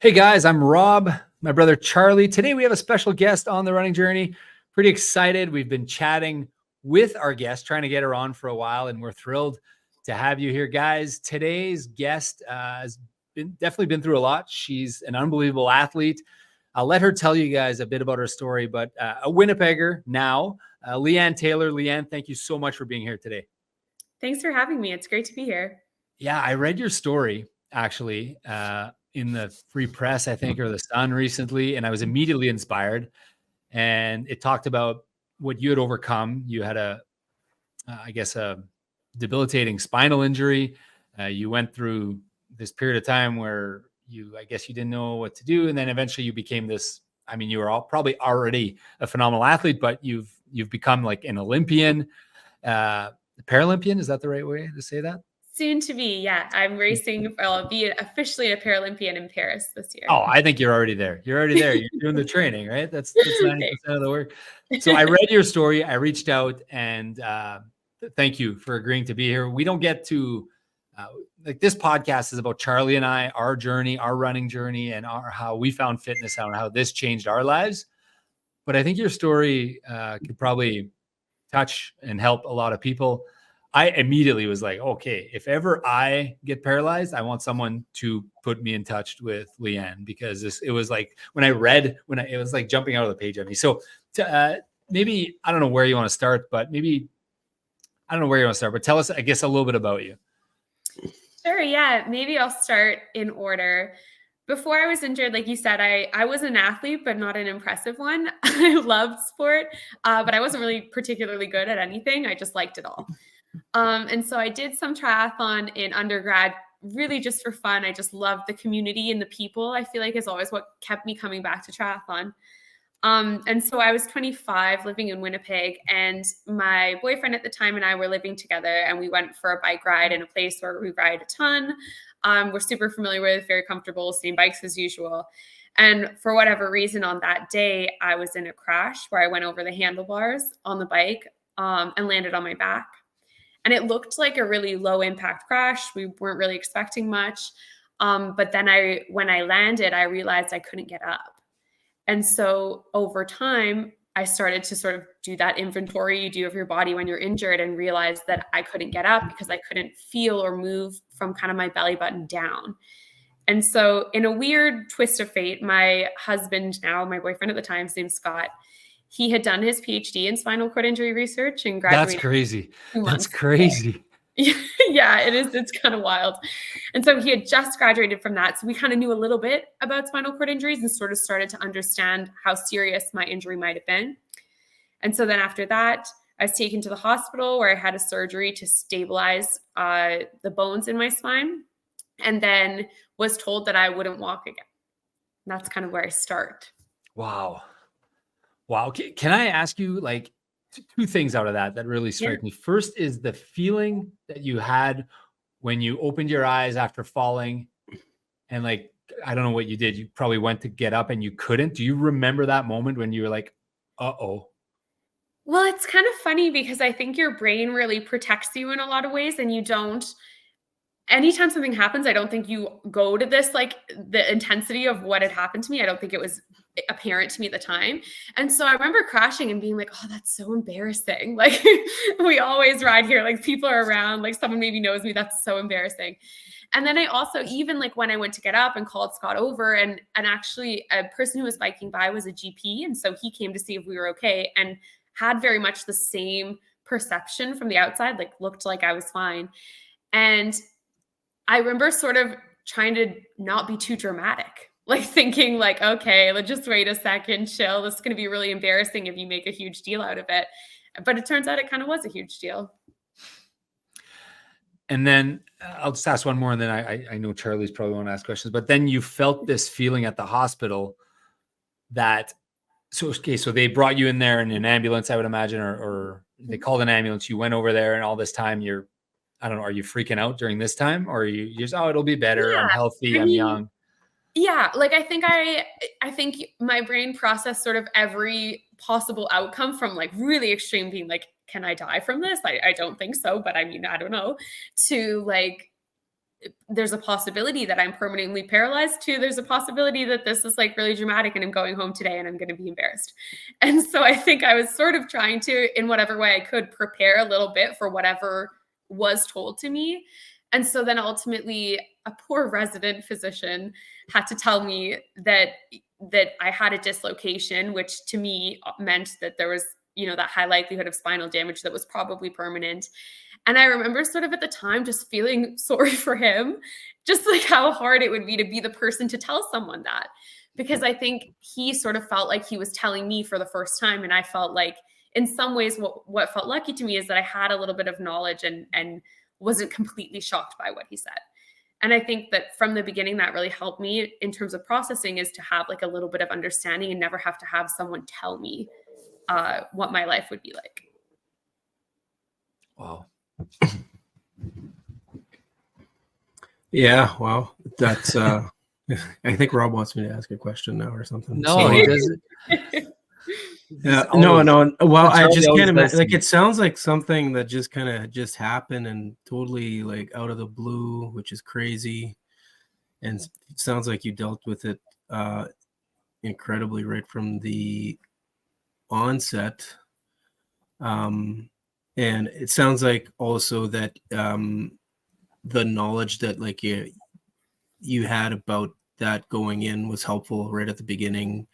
Hey guys, I'm Rob, my brother Charlie. Today we have a special guest on the running journey. Pretty excited. We've been chatting with our guest, trying to get her on for a while, and we're thrilled to have you here, guys. Today's guest has definitely been through a lot. She's an unbelievable athlete. I'll let her tell you guys a bit about her story, but a Winnipegger now, Leanne Taylor. Leanne, thank you so much for being here today. Thanks for having me. It's great to be here. Yeah, I read your story actually in the Free Press, I think, or the Sun recently, and I was immediately inspired. And it talked about what you had overcome. You had I guess, a debilitating spinal injury. You went through this period of time where I guess you didn't know what to do, and then eventually you became this. I mean, you were probably already a phenomenal athlete, but you've become like an Olympian, Paralympian. Is that the right way to say that? Soon to be, yeah. I'm racing. I'll be officially a Paralympian in Paris this year. Oh, I think you're already there. You're already there. You're doing the training, right? That's 90% of the work. So I read your story. I reached out, and thank you for agreeing to be here. We don't get to like this podcast is about Charlie and I, our journey, our running journey, and how we found fitness, how this changed our lives. But I think your story could probably touch and help a lot of people. I immediately was like, okay, if ever I get paralyzed, I want someone to put me in touch with Leanne, because it was like it was like jumping out of the page at me. So maybe, I don't know where you want to start, but tell us, I guess, a little bit about you. Sure. Yeah. Maybe I'll start in order. Before I was injured, like you said, I was an athlete, but not an impressive one. I loved sport, but I wasn't really particularly good at anything. I just liked it all. And so I did some triathlon in undergrad, really just for fun. I just loved the community and the people. I feel like is always what kept me coming back to triathlon. And so I was 25, living in Winnipeg, and my boyfriend at the time and I were living together, and we went for a bike ride in a place where we ride a ton. We're super familiar with, very comfortable, same bikes as usual. And for whatever reason, on that day, I was in a crash where I went over the handlebars on the bike and landed on my back. And it looked like a really low impact crash. We weren't really expecting much. But then when I landed, I realized I couldn't get up. And so over time, I started to sort of do that inventory you do of your body when you're injured, and realized that I couldn't get up because I couldn't feel or move from kind of my belly button down. And so in a weird twist of fate, my husband, now my boyfriend at the time, his name's Scott, he had done his PhD in spinal cord injury research and graduated. That's crazy. That's crazy. Yeah, it is. It's kind of wild. And so he had just graduated from that. So we kind of knew a little bit about spinal cord injuries and sort of started to understand how serious my injury might have been. And so then after that, I was taken to the hospital where I had a surgery to stabilize the bones in my spine, and then was told that I wouldn't walk again. And that's kind of where I start. Wow. Can I ask you, like, two things out of that really strike me? First is the feeling that you had when you opened your eyes after falling, and like, I don't know what you did. You probably went to get up and you couldn't. Do you remember that moment when you were like, uh-oh? Well, it's kind of funny because I think your brain really protects you in a lot of ways, and you don't. Anytime something happens, I don't think you go to this, like the intensity of what had happened to me. I don't think it was apparent to me at the time. And so I remember crashing and being like, oh, that's so embarrassing. Like, we always ride here, like people are around, like someone maybe knows me. That's so embarrassing. And then I also, even like when I went to get up and called Scott over, and actually a person who was biking by was a GP. And so he came to see if we were okay, and had very much the same perception from the outside, like looked like I was fine. And I remember sort of trying to not be too dramatic, like thinking like, okay, let's just wait a second, chill. This is going to be really embarrassing if you make a huge deal out of it. But it turns out it kind of was a huge deal. And then I'll just ask one more, and then I know Charlie's probably want to ask questions, but then you felt this feeling at the hospital that, so they brought you in there in an ambulance, I would imagine, or they called an ambulance. You went over there, and all this time I don't know, are you freaking out during this time, or are you just, oh, it'll be better. Yeah, I'm healthy. I'm young. Yeah. Like, I think my brain processed sort of every possible outcome, from like really extreme, being like, can I die from this? I don't think so, but I mean, I don't know, to like, there's a possibility that I'm permanently paralyzed, to there's a possibility that this is like really dramatic and I'm going home today and I'm going to be embarrassed. And so I think I was sort of trying to, in whatever way I could, prepare a little bit for whatever was told to me. And so then ultimately a poor resident physician had to tell me that I had a dislocation, which to me meant that there was, that high likelihood of spinal damage that was probably permanent. And I remember sort of at the time just feeling sorry for him, just like how hard it would be to be the person to tell someone that, because I think he sort of felt like he was telling me for the first time. And I felt like in some ways what felt lucky to me is that I had a little bit of knowledge and wasn't completely shocked by what he said. And I think that from the beginning, that really helped me in terms of processing, is to have like a little bit of understanding and never have to have someone tell me what my life would be like. Wow. Yeah, well, that's I think Rob wants me to ask a question now or something. No, he doesn't. Yeah, no. Well, I just can't imagine. Like, it sounds like something that just kind of just happened and totally like out of the blue, which is crazy. And it sounds like you dealt with it incredibly right from the onset. And it sounds like also that the knowledge that like you had about that going in was helpful right at the beginning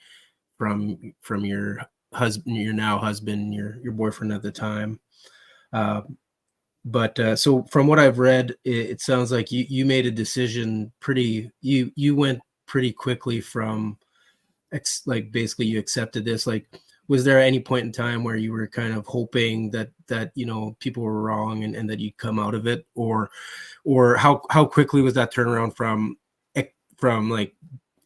from your husband, your now husband, your boyfriend at the time. But so from what I've read, it sounds like you made a decision you went pretty quickly from like basically you accepted this. Like, was there any point in time where you were kind of hoping that people were wrong and that you'd come out of it, or how quickly was that turnaround from like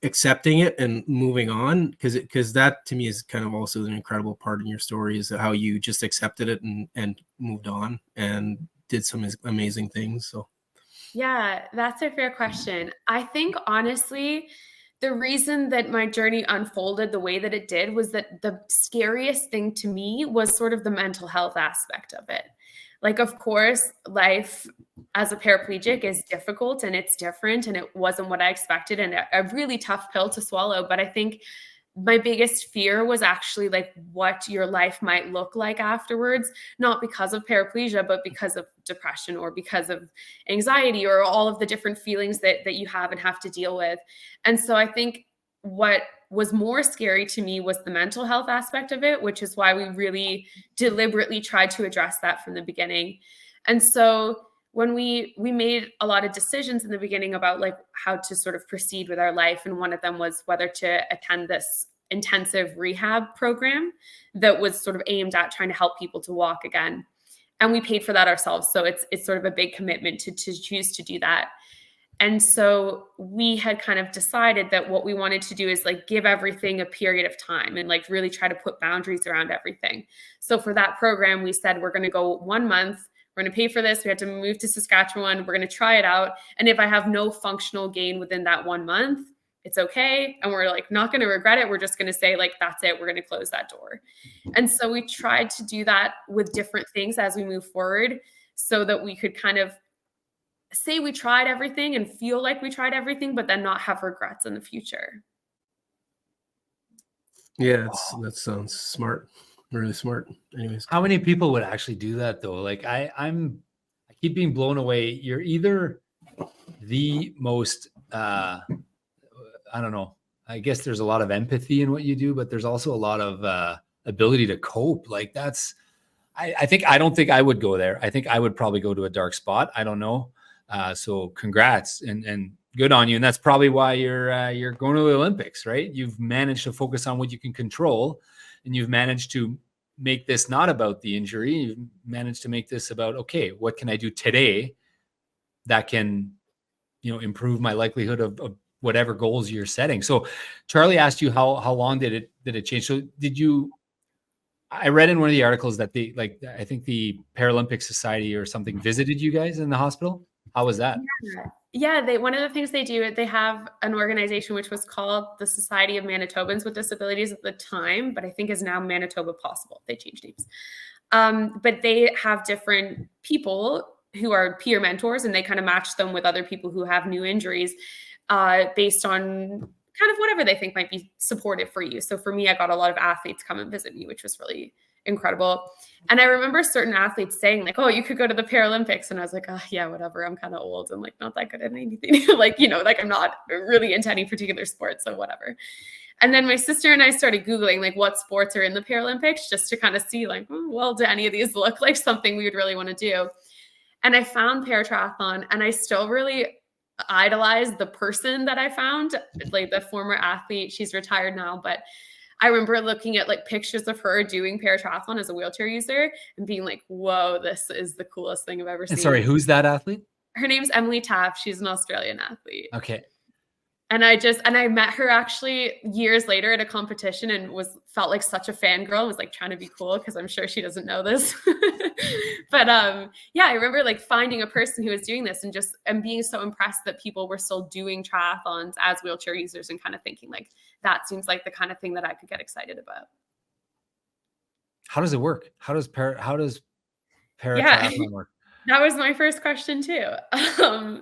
accepting it and moving on? Because that to me is kind of also an incredible part in your story, is how you just accepted it and moved on and did some amazing things. So yeah, that's a fair question. I think honestly, the reason that my journey unfolded the way that it did was that the scariest thing to me was sort of the mental health aspect of it. Like, of course, life as a paraplegic is difficult and it's different, and it wasn't what I expected, and a really tough pill to swallow. But I think my biggest fear was actually like what your life might look like afterwards, not because of paraplegia, but because of depression or because of anxiety or all of the different feelings that you have and have to deal with. And so I think what was more scary to me was the mental health aspect of it, which is why we really deliberately tried to address that from the beginning. And so when we made a lot of decisions in the beginning about like how to sort of proceed with our life, and one of them was whether to attend this intensive rehab program that was sort of aimed at trying to help people to walk again. And we paid for that ourselves. So it's sort of a big commitment to choose to do that. And so we had kind of decided that what we wanted to do is like give everything a period of time and like really try to put boundaries around everything. So for that program, we said, we're going to go 1 month. We're going to pay for this. We had to move to Saskatchewan. We're going to try it out. And if I have no functional gain within that 1 month, it's okay. And we're like not going to regret it. We're just going to say like, that's it. We're going to close that door. And so we tried to do that with different things as we move forward, so that we could kind of say we tried everything and feel like we tried everything, but then not have regrets in the future. yeah, that sounds smart. Really smart. Anyways, How many people would actually do that though? Like I keep being blown away. You're either the most I don't know. I guess there's a lot of empathy in what you do, but there's also a lot of ability to cope. Like that's I don't think I would go there. I think I would probably go to a dark spot. I don't know. So congrats and good on you. And that's probably why you're going to the Olympics, right? You've managed to focus on what you can control, and you've managed to make this not about the injury. You've managed to make this about, okay, what can I do today that can, improve my likelihood of whatever goals you're setting. So Charlie asked you how long did it change? So I read in one of the articles that I think the Paralympic Society or something visited you guys in the hospital. How was that? Yeah, one of the things they do, they have an organization which was called the Society of Manitobans with Disabilities at the time, but I think is now Manitoba Possible. They changed names. But they have different people who are peer mentors, and they kind of match them with other people who have new injuries based on kind of whatever they think might be supportive for you. So for me, I got a lot of athletes come and visit me, which was really incredible. And I remember certain athletes saying like, oh, you could go to the Paralympics. And I was like, oh yeah, whatever. I'm kind of old and like not that good at anything. Like, you know, like I'm not really into any particular sport. So whatever. And then my sister and I started Googling like what sports are in the Paralympics just to kind of see like, well, do any of these look like something we would really want to do? And I found paratriathlon, and I still really idolize the person that I found, like the former athlete. She's retired now, but I remember looking at like pictures of her doing paratriathlon as a wheelchair user and being like, whoa, this is the coolest thing I've ever seen. And sorry, who's that athlete? Her name's Emily Taft. She's an Australian athlete. Okay. And I met her actually years later at a competition and felt like such a fangirl and was like trying to be cool because I'm sure she doesn't know this. But yeah, I remember like finding a person who was doing this and being so impressed that people were still doing triathlons as wheelchair users and kind of thinking like, that seems like the kind of thing that I could get excited about. How does it work? How does paratriathlon work? That was my first question too.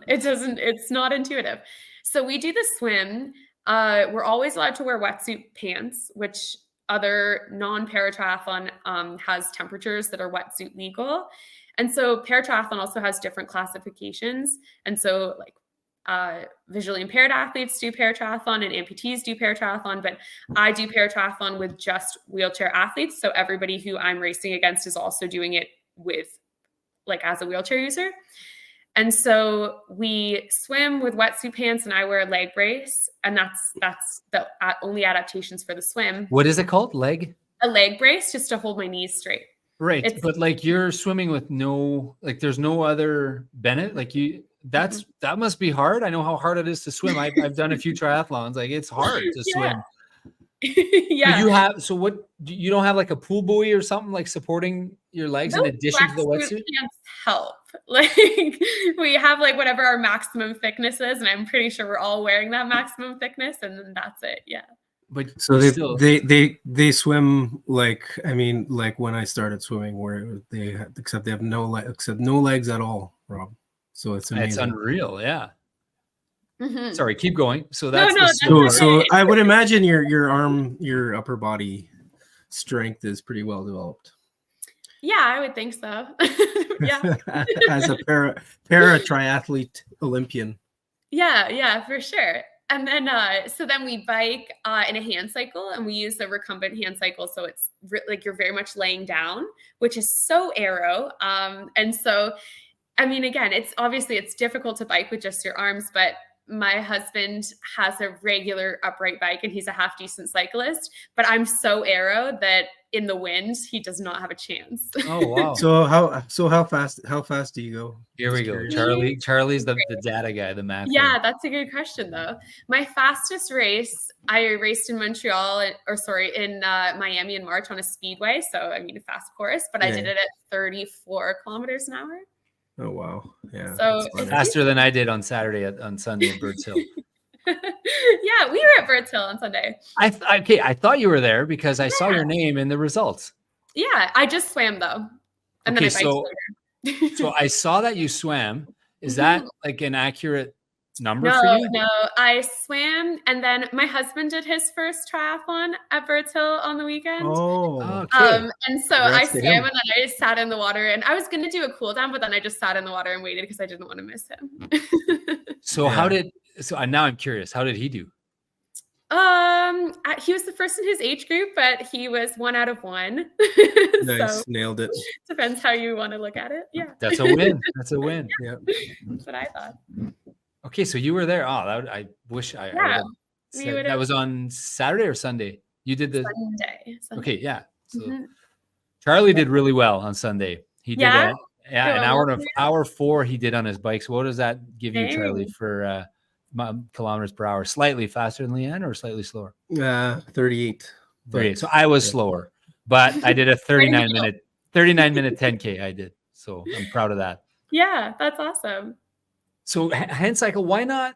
It's not intuitive. So we do the swim. We're always allowed to wear wetsuit pants, which other non-paratriathlon has temperatures that are wetsuit legal. And so paratriathlon also has different classifications. And so like visually impaired athletes do paratriathlon and amputees do paratriathlon, but I do paratriathlon with just wheelchair athletes. So everybody who I'm racing against is also doing it with like as a wheelchair user. And so we swim with wetsuit pants and I wear a leg brace. And that's the only adaptations for the swim. What is it called? A leg brace, just to hold my knees straight. Right. But like you're swimming with there's no other benefit. Like that must be hard. I know how hard it is to swim. I've done a few triathlons. Like it's hard to swim. Yeah. You don't have like a pool buoy or something like supporting your legs in addition to the wetsuit? Help. Like we have like whatever our maximum thickness is, and I'm pretty sure we're all wearing that maximum thickness, and then that's it. Yeah. But so they swim like, I mean, like when I started swimming, where they have no legs at all, Rob. So it's amazing. It's unreal. Yeah. Mm-hmm. Sorry, keep going. So so I would imagine your upper body strength is pretty well developed. Yeah, I would think so. Yeah. As a para triathlete Olympian. Yeah, for sure. And then then we bike in a hand cycle, and we use the recumbent hand cycle. So it's like you're very much laying down, which is so aero. And so, I mean, again, it's difficult to bike with just your arms, but my husband has a regular upright bike and he's a half decent cyclist, but I'm so aero that in the wind, he does not have a chance. Oh, wow. So how fast do you go? Here we go. Charlie's the data guy, the math. Yeah, that's a good question though. My fastest race, I raced in in Miami in March on a speedway. So, I mean, a fast course, but I did it at 34 kilometers an hour. Oh, wow. Yeah. So faster than I did on Sunday at Birds Hill. Yeah, we were at Birds Hill on Sunday. I thought you were there because I saw your name in the results. Yeah, I just swam though. And then I biked so I saw that you swam. Is that like an accurate number for you? No, I swam, and then my husband did his first triathlon at Birds Hill on the weekend. Oh, okay. And so I swam, and then I just sat in the water, and I was going to do a cool down, but then I just sat in the water and waited because I didn't want to miss him. Now I'm curious, how did he do? He was the first in his age group, but he was 1 out of 1. Nice. So, nailed it. Depends how you want to look at it. Yeah. That's a win. That's a win. Yeah. That's what I thought. Okay, so you were there. Oh, I wish I would have. That was on Saturday or Sunday? You did the Sunday. Okay, yeah. So Charlie did really well on Sunday. He did an hour 4 he did on his bike. So what does that give you, Charlie, for kilometers per hour? Slightly faster than Leanne or slightly slower? 38. 38. So I was slower, but I did a 39 minute 10K I did. So I'm proud of that. Yeah, that's awesome. So hand cycle, why not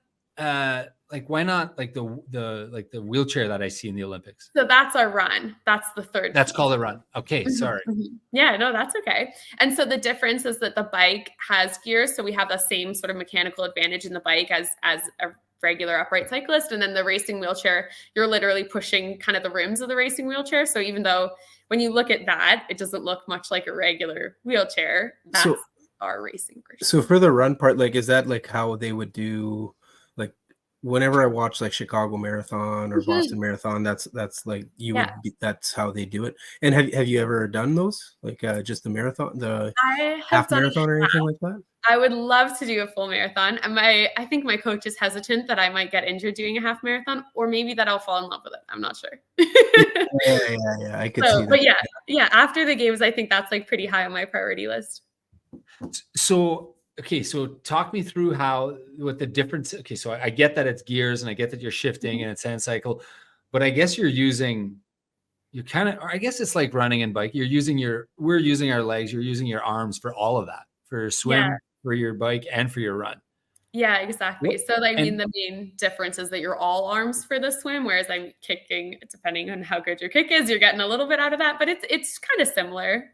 like, why not like the wheelchair that I see in the Olympics? So that's our run. That's the third. That's called a run. Okay, sorry. Yeah, no, that's okay. And so the difference is that the bike has gears, so we have the same sort of mechanical advantage in the bike as a regular upright cyclist. And then the racing wheelchair, you're literally pushing kind of the rims of the racing wheelchair. So even though when you look at that, it doesn't look much like a regular wheelchair. That's our racing version. So for the run part, like, is that like how they would do, like, whenever I watch like Chicago Marathon or Boston Marathon, that's like that's how they do it. And have you ever done those, like just the marathon, the half marathon or anything like that? I would love to do a full marathon. And I think my coach is hesitant that I might get injured doing a half marathon, or maybe that I'll fall in love with it. I'm not sure. Yeah. I could see that. But yeah. After the games, I think that's like pretty high on my priority list. So, okay. So talk me through what the difference. Okay. So I get that it's gears and I get that you're shifting and it's hand cycle, but I guess I guess it's like running and bike. We're using our legs, you're using your arms for all of that, for your swim, for your bike, and for your run. Yeah, exactly. So I mean, the main difference is that you're all arms for the swim, whereas I'm kicking, depending on how good your kick is, you're getting a little bit out of that, but it's kind of similar.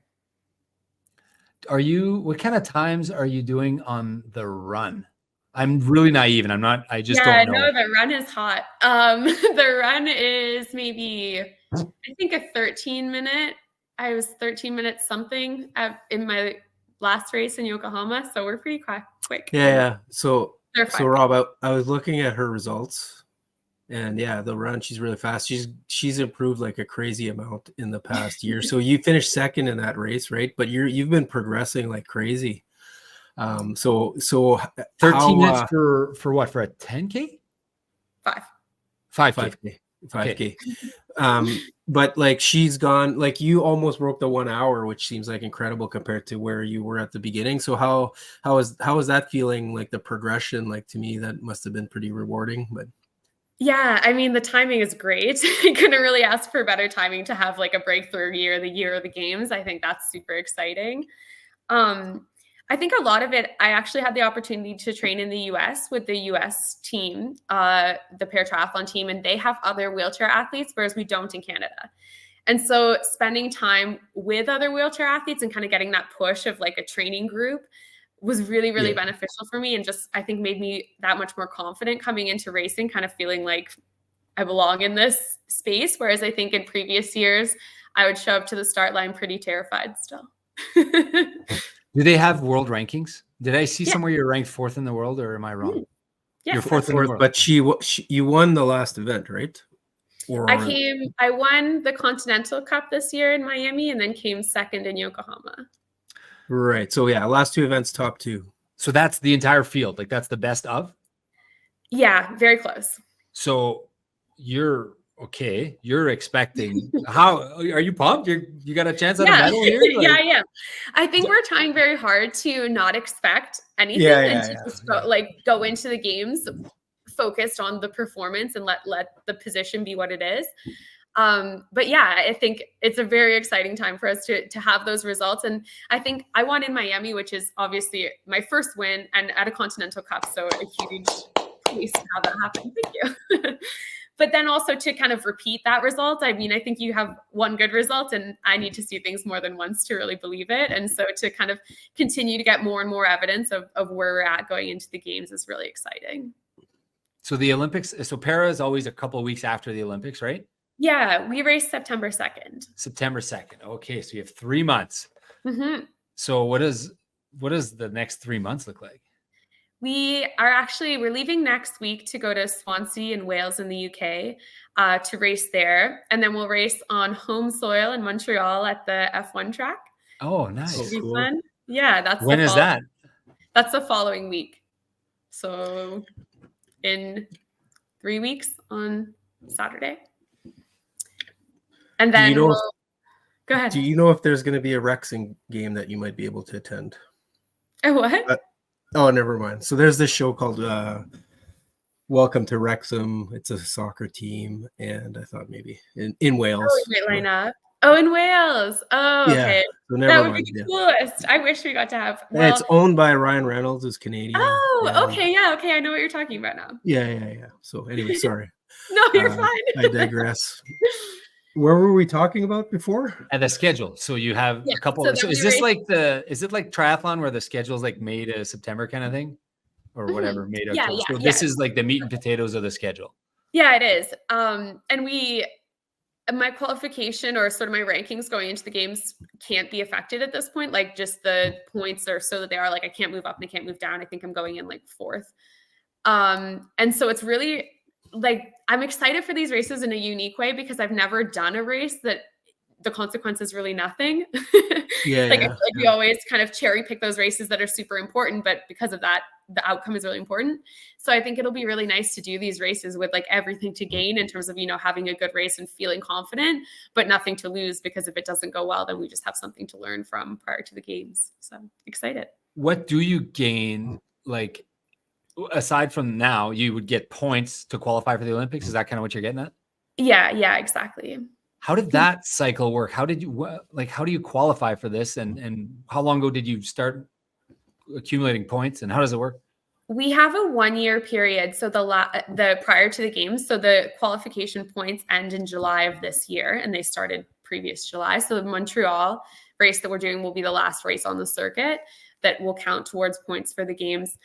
What kind of times are you doing on the run? I'm really naive and I just don't know. No, the run is hot. The run is maybe, I think a 13-minute. I was 13 minutes something in my last race in Yokohama. So we're pretty quick. Yeah. So Rob, I was looking at her results, and the run, she's really fast. She's improved like a crazy amount in the past year. So you finished second in that race, right? But you've been progressing like crazy. So 13 minutes for what? For a 10K? 5K. Okay. But like she's gone, like you almost broke the 1 hour, which seems like incredible compared to where you were at the beginning. So how is that feeling, like the progression? Like, to me, that must have been pretty rewarding. But yeah, I mean, the timing is great. I couldn't really ask for better timing to have like a breakthrough year, the year of the games. I think that's super exciting. I think a lot of it, I actually had the opportunity to train in the US with the US team, the Paratriathlon team, and they have other wheelchair athletes, whereas we don't in Canada. And so spending time with other wheelchair athletes and kind of getting that push of like a training group was really, really beneficial for me, and just, I think, made me that much more confident coming into racing, kind of feeling like I belong in this space. Whereas I think in previous years, I would show up to the start line pretty terrified still. Do they have world rankings? Did I see somewhere you're ranked 4th in the world, or am I wrong? Yeah, you're 4th in the world. But you won the last event, right? I won the Continental Cup this year in Miami, and then came second in Yokohama. Right. So last 2 events, top 2. So that's the entire field. Like, that's the best of? Yeah, very close. So you're okay. You're expecting, how are you pumped? You got a chance at a medal here? Like, yeah, I am. I think we're trying very hard to not expect anything and just go into the games focused on the performance and let the position be what it is. But yeah, I think it's a very exciting time for us to have those results. And I think I won in Miami, which is obviously my first win, and at a Continental Cup. So a huge piece to have that happen. Thank you. But then also to kind of repeat that result. I mean, I think you have one good result, and I need to see things more than once to really believe it. And so to kind of continue to get more and more evidence of where we're at going into the games is really exciting. So the Olympics, so para is always a couple of weeks after the Olympics, right? Yeah, we race September 2nd. September 2nd. Okay, so you have 3 months. Mm-hmm. So what does the next 3 months look like? We're leaving next week to go to Swansea in Wales in the UK to race there. And then we'll race on home soil in Montreal at the F1 track. Oh, nice. Should be fun. Yeah, when is that? That's the following week. So in 3 weeks on Saturday. And then go ahead. Do you know if there's going to be a Wrexham game that you might be able to attend? A what? Oh, never mind. So there's this show called Welcome to Wrexham. It's a soccer team, and I thought maybe in Wales. Oh, you might line up. Oh, in Wales. Oh, okay. So that would be the coolest. I wish we got to have. Well, it's owned by Ryan Reynolds, who's Canadian. Oh, okay. Yeah. Okay. I know what you're talking about now. Yeah. So anyway, sorry. No, you're fine. I digress. Where were we talking about before? And the schedule. So you have a couple. So is this like is it like triathlon where the schedule is like May to September kind of thing, or whatever, May to October? So this is like the meat and potatoes of the schedule. Yeah, it is. And my qualification or sort of my rankings going into the games can't be affected at this point. Like just the points are so that they are like, I can't move up and I can't move down. I think I'm going in like 4th. And so it's really like, I'm excited for these races in a unique way because I've never done a race that the consequence is really nothing. We always kind of cherry pick those races that are super important, but because of that, the outcome is really important. So I think it'll be really nice to do these races with like everything to gain in terms of, having a good race and feeling confident, but nothing to lose, because if it doesn't go well, then we just have something to learn from prior to the games. So excited. What do you gain? Like, aside from now, you would get points to qualify for the Olympics. Is that kind of what you're getting at? Yeah, exactly. How did that cycle work? How do you qualify for this? And how long ago did you start accumulating points, and how does it work? We have a 1-year period. So the prior to the games, so the qualification points end in July of this year, and they started previous July. So the Montreal race that we're doing will be the last race on the circuit that will count towards points for the games.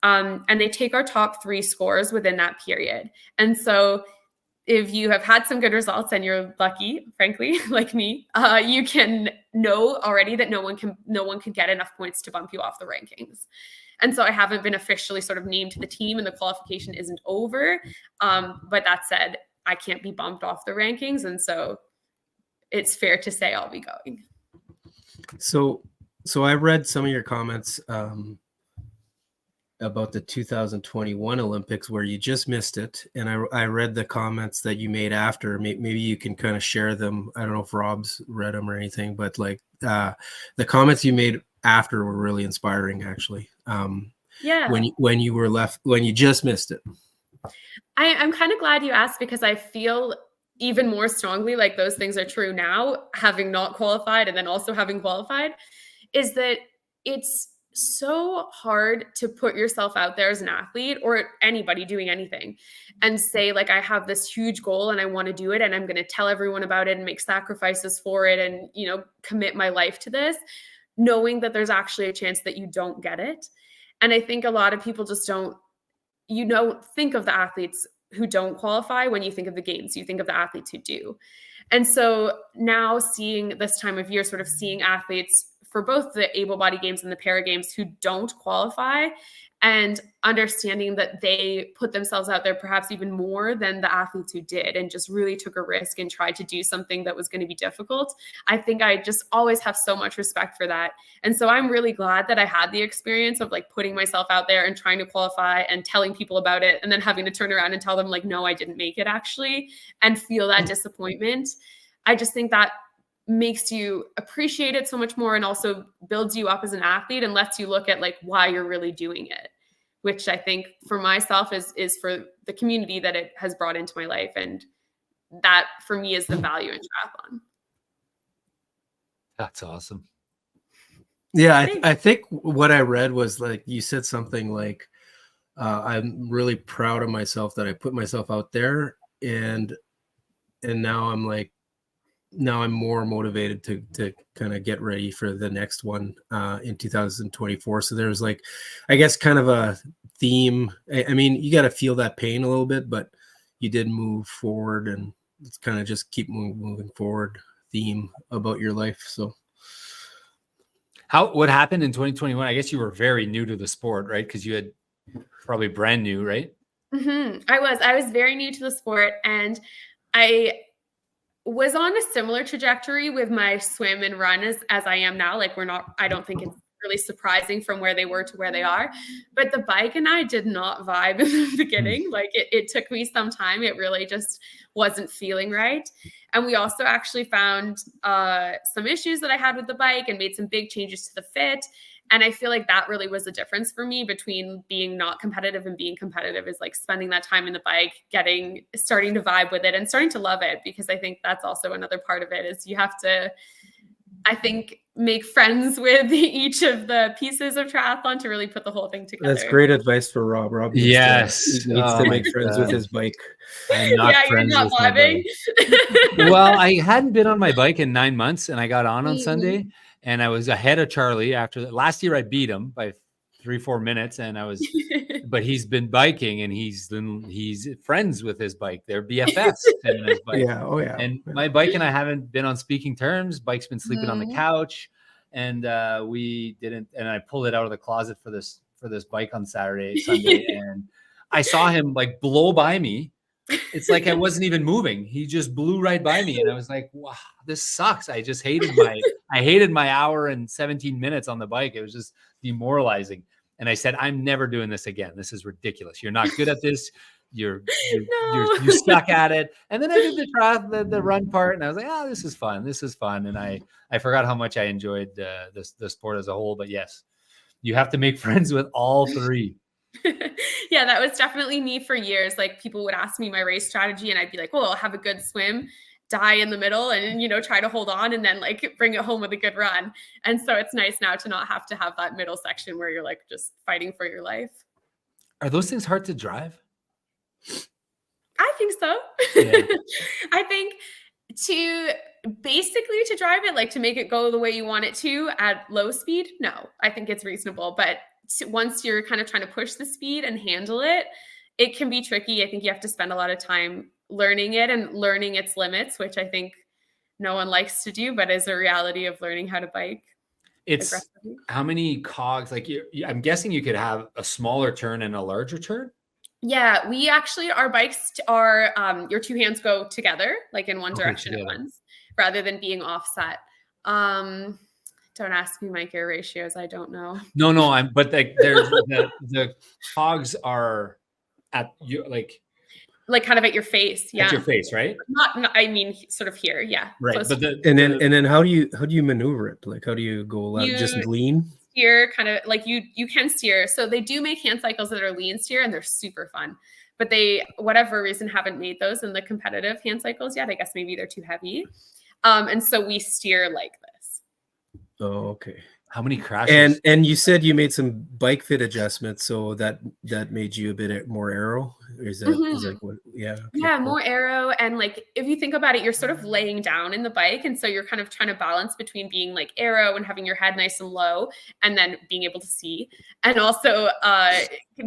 And they take our top 3 scores within that period. And so if you have had some good results and you're lucky, frankly, like me, you can know already that no one can get enough points to bump you off the rankings. And so I haven't been officially sort of named to the team and the qualification isn't over. But that said, I can't be bumped off the rankings. And so it's fair to say I'll be going. So I read some of your comments about the 2021 Olympics where you just missed it. And I read the comments that you made after. Maybe you can kind of share them. I don't know if Rob's read them or anything, but like the comments you made after were really inspiring, actually. When you just missed it. I'm kind of glad you asked, because I feel even more strongly like those things are true now, having not qualified and then also having qualified, is that it's so hard to put yourself out there as an athlete or anybody doing anything and say like, I have this huge goal and I want to do it and I'm going to tell everyone about it and make sacrifices for it and, commit my life to this, knowing that there's actually a chance that you don't get it. And I think a lot of people just don't think of the athletes who don't qualify when you think of the games. You think of the athletes who do. And so now seeing this time of year, sort of seeing athletes for both the able-bodied games and the para games who don't qualify, and understanding that they put themselves out there perhaps even more than the athletes who did and just really took a risk and tried to do something that was going to be difficult. I think I just always have so much respect for that. And so I'm really glad that I had the experience of like putting myself out there and trying to qualify and telling people about it and then having to turn around and tell them like, no, I didn't make it actually, and feel that disappointment. I just think that makes you appreciate it so much more, and also builds you up as an athlete and lets you look at like why you're really doing it, which I think for myself is for the community that it has brought into my life. And that for me is the value in triathlon. That's awesome. Yeah. I think what I read was like, you said something like, I'm really proud of myself that I put myself out there. And now I'm more motivated to kind of get ready for the next one in 2024. So there's like, I guess, kind of a theme. I mean, you got to feel that pain a little bit, but you did move forward, and it's kind of just keep moving forward theme about your life. So what happened in 2021? I guess you were very new to the sport, right? Because you had probably brand new, right? Mm-hmm. I was very new to the sport, and I was on a similar trajectory with my swim and run as I am now. Like I don't think it's really surprising from where they were to where they are, but the bike and I did not vibe in the beginning. Like it took me some time. It really just wasn't feeling right. And we also actually found some issues that I had with the bike and made some big changes to the fit. And I feel like that really was the difference for me between being not competitive and being competitive, is like spending that time in the bike, starting to vibe with it and starting to love it. Because I think that's also another part of it, is you have to, I think make friends with each of the pieces of triathlon to really put the whole thing together. That's great advice for Rob. Rob needs to make friends with his bike. I'm not friends with my bike. Well, I hadn't been on my bike in 9 months, and I got on Sunday, and I was ahead of Charlie after that. Last year I beat him by 3-4 minutes, and I was but he's been biking, and he's friends with his bike. They're BFFs. Him and his bike. And my bike and I haven't been on speaking terms. Bike's been sleeping on the couch, and we didn't, and I pulled it out of the closet for this bike on Sunday, and I saw him like blow by me. It's like I wasn't even moving. He just blew right by me, and I was like, wow, this sucks. I just hated my hour and 17 minutes on the bike. It was just demoralizing. And I said, I'm never doing this again. This is ridiculous. You're not good at this. You stuck at it. And then I did the run part, and I was like, this is fun. This is fun. And I forgot how much I enjoyed the sport as a whole. But yes, you have to make friends with all three. Yeah, that was definitely me for years. Like, people would ask me my race strategy, and I'd be like, well, I'll have a good swim, die in the middle, and try to hold on, and then like bring it home with a good run. And so it's nice now to not have to have that middle section where you're like just fighting for your life. Are those things hard to drive? I think so. Yeah. I think to drive it, like to make it go the way you want it to at low speed, no, I think it's reasonable. But once you're kind of trying to push the speed and handle it, it can be tricky. I think you have to spend a lot of time learning it and learning its limits, which I think no one likes to do, but is a reality of learning how to bike. It's how many cogs, like I'm guessing you could have a smaller turn and a larger turn. Yeah, we actually, our bikes are, your two hands go together, like in one direction at once, rather than being offset. Don't ask me my gear ratios. I don't know. No, but like there's the cogs are at you, like kind of at your face. Yeah. At your face, right? Not I mean, sort of here. Yeah. Right. But and then how do you maneuver it? Like, how do you go left? Just lean? Steer, kind of like you can steer. So they do make hand cycles that are lean steer, and they're super fun. But they, whatever reason, haven't made those in the competitive hand cycles yet. I guess maybe they're too heavy. And so we steer like this. Oh, okay. How many crashes? And you said you made some bike fit adjustments, so that made you a bit more aero. Is that is like what? Yeah. Okay, yeah, more aero, and like if you think about it, you're sort of laying down in the bike, and so you're kind of trying to balance between being like aero and having your head nice and low, and then being able to see, and also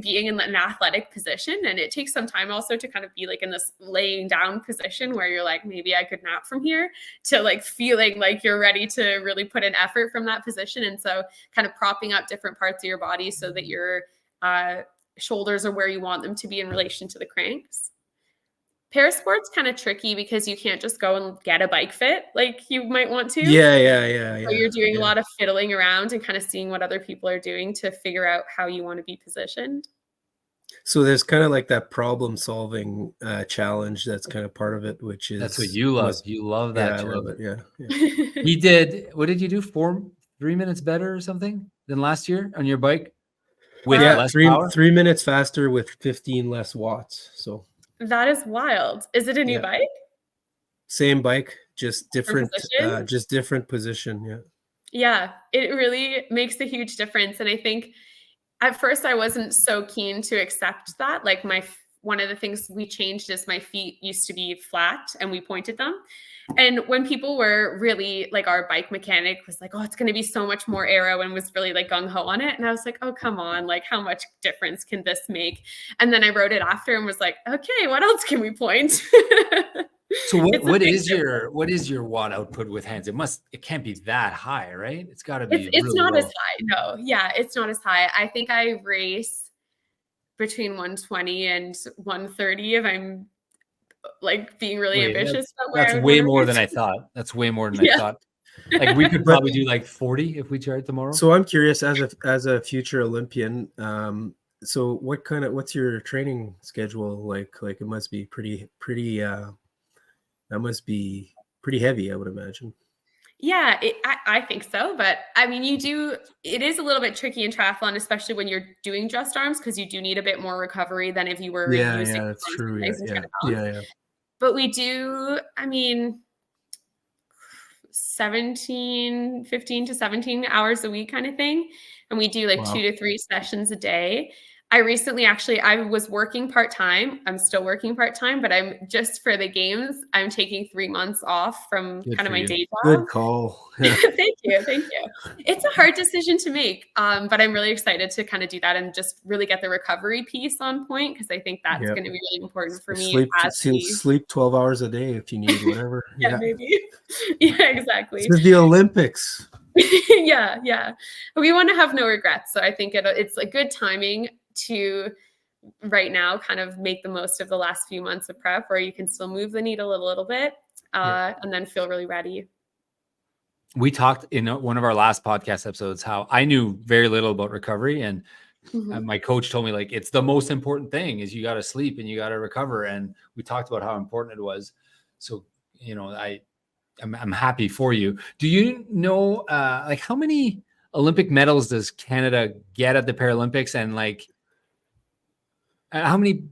being in an athletic position. And it takes some time also to kind of be like in this laying down position where you're like, maybe I could nap from here, to like feeling like you're ready to really put an effort from that position. And so kind of propping up different parts of your body so that your shoulders are where you want them to be in relation to the cranks. Parasport's kind of tricky because you can't just go and get a bike fit like you might want to. Yeah. So you're doing a lot of fiddling around and kind of seeing what other people are doing to figure out how you want to be positioned. So there's kind of like that problem solving challenge that's kind of part of it, which is that's what you love. You love that. Yeah, I love it. Yeah. You did. What did you do? 3 minutes better or something than last year on your bike? With less power? 3 minutes faster with 15 less watts. So that is wild. Is it a new bike? Same bike, just different position. Yeah. Yeah, it really makes a huge difference. And I think at first I wasn't so keen to accept that. Like one of the things we changed is my feet used to be flat and we pointed them. And when people were really like, our bike mechanic was like, oh, it's going to be so much more aero, and was really like gung ho on it. And I was like, oh, come on. Like, how much difference can this make? And then I wrote it after and was like, okay, what else can we point? So what is your watt output with hands? It can't be that high, right? It's got to be. It's really not low. as high. No. Yeah. It's not as high. I think I race between 120 and 130 if I'm like being really ambitious. That's way more than I thought. That's way more than I thought. Like we could probably do like 40 if we tried tomorrow. So I'm curious, as a future Olympian, so what's your training schedule like? Like it must be pretty that must be pretty heavy, I would imagine. Yeah, I think so. But I mean, it is a little bit tricky in triathlon, especially when you're doing just arms, because you do need a bit more recovery than if you were using that's true. Yeah. But we do, I mean, 15 to 17 hours a week kind of thing. And we do like 2 to 3 sessions a day. I recently I was working part-time. I'm still working part-time, but I'm just for the games, I'm taking 3 months off from kind of my day job. Good call. Yeah. Thank you. It's a hard decision to make, but I'm really excited to kind of do that and just really get the recovery piece on point, because I think that's going to be really important for me. Sleep 12 hours a day if you need, whatever. Yeah, maybe. Yeah, exactly. This is the Olympics. Yeah. We want to have no regrets. So I think it's a good timing to right now kind of make the most of the last few months of prep, where you can still move the needle a little bit and then feel really ready. We talked in one of our last podcast episodes how I knew very little about recovery, and my coach told me, like, it's the most important thing is you got to sleep and you got to recover. And we talked about how important it was. So, you know, I'm happy for you. Do you know, like, how many Olympic medals does Canada get at the Paralympics? And like, how many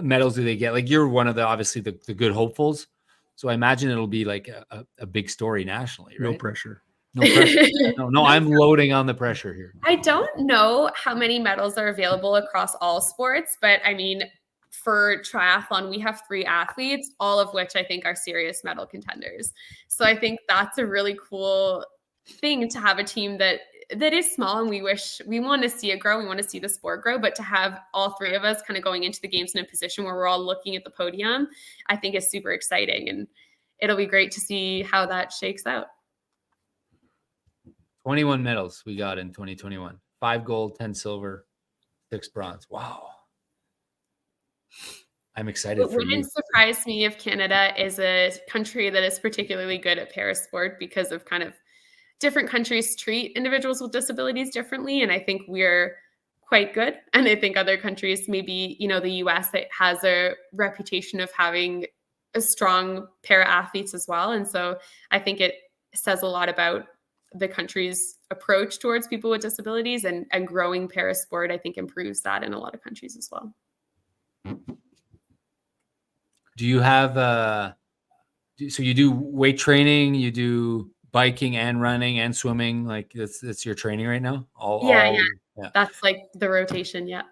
medals do they get? Like, you're one of obviously the good hopefuls. So I imagine it'll be like a big story nationally, right? No pressure. No, I'm loading on the pressure here. I don't know how many medals are available across all sports, but I mean, for triathlon, we have 3 athletes, all of which I think are serious medal contenders. So I think that's a really cool thing to have a team that is small, and we want to see it grow. We want to see the sport grow, but to have all 3 of us kind of going into the games in a position where we're all looking at the podium, I think is super exciting, and it'll be great to see how that shakes out. 21 medals we got in 2021, 5 gold, 10 silver, 6 bronze. Wow. I'm excited for you. It wouldn't surprise me if Canada is a country that is particularly good at parasport, because of kind of different countries treat individuals with disabilities differently. And I think we're quite good. And I think other countries, maybe, you know, the US, that has a reputation of having a strong para athletes as well. And so I think it says a lot about the country's approach towards people with disabilities, and growing parasport, I think, improves that in a lot of countries as well. Do you have, so you do weight training, you do biking and running and swimming, like that's your training right now? Yeah. That's like the rotation. Yeah.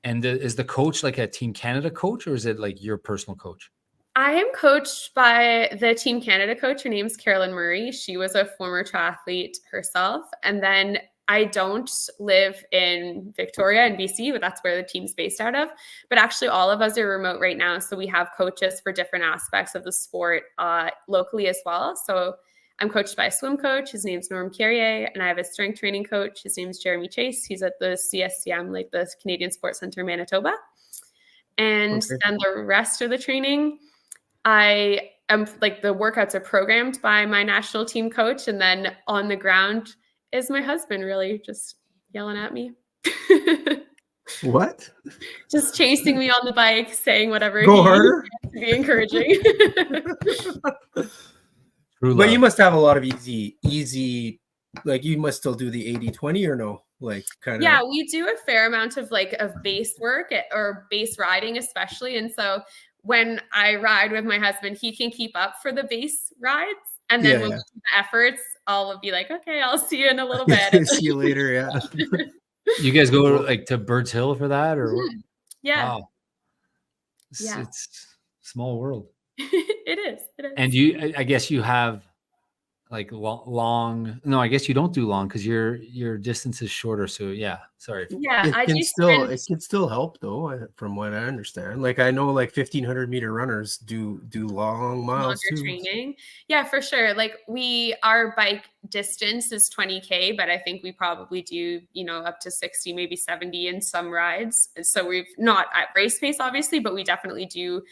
And is the coach like a Team Canada coach, or is it like your personal coach? I am coached by the Team Canada coach. Her name's Carolyn Murray. She was a former triathlete herself. And then I don't live in Victoria in BC, but that's where the team's based out of. But actually all of us are remote right now. So we have coaches for different aspects of the sport locally as well. So I'm coached by a swim coach. His name's Norm Carrier. And I have a strength training coach. His name's Jeremy Chase. He's at the CSCM, like the Canadian Sports Centre, Manitoba. And then the rest of the training, I am like, the workouts are programmed by my national team coach. And then on the ground is my husband, really just yelling at me. What? Just chasing me on the bike, saying whatever. Go harder. To be encouraging. But you must have a lot of easy, like you must still do the 80-20 or no? Like kind of. Yeah, we do a fair amount of base work or base riding, especially. And so when I ride with my husband, he can keep up for the base rides. And then when we do the efforts, I'll be like, okay, I'll see you in a little bit. See you later. Yeah. You guys go like to Birds Hill for that, or? Yeah. Wow. It's a small world. It is. And I guess you have like long. No, I guess you don't do long because your distance is shorter. So yeah, sorry. Yeah, it can still help though, from what I understand. Like I know, like 1,500 meter runners do long miles too. Training. Yeah, for sure. Like our bike distance is 20K, but I think we probably do, up to 60, maybe 70 in some rides. So we've not at race pace, obviously, but we definitely do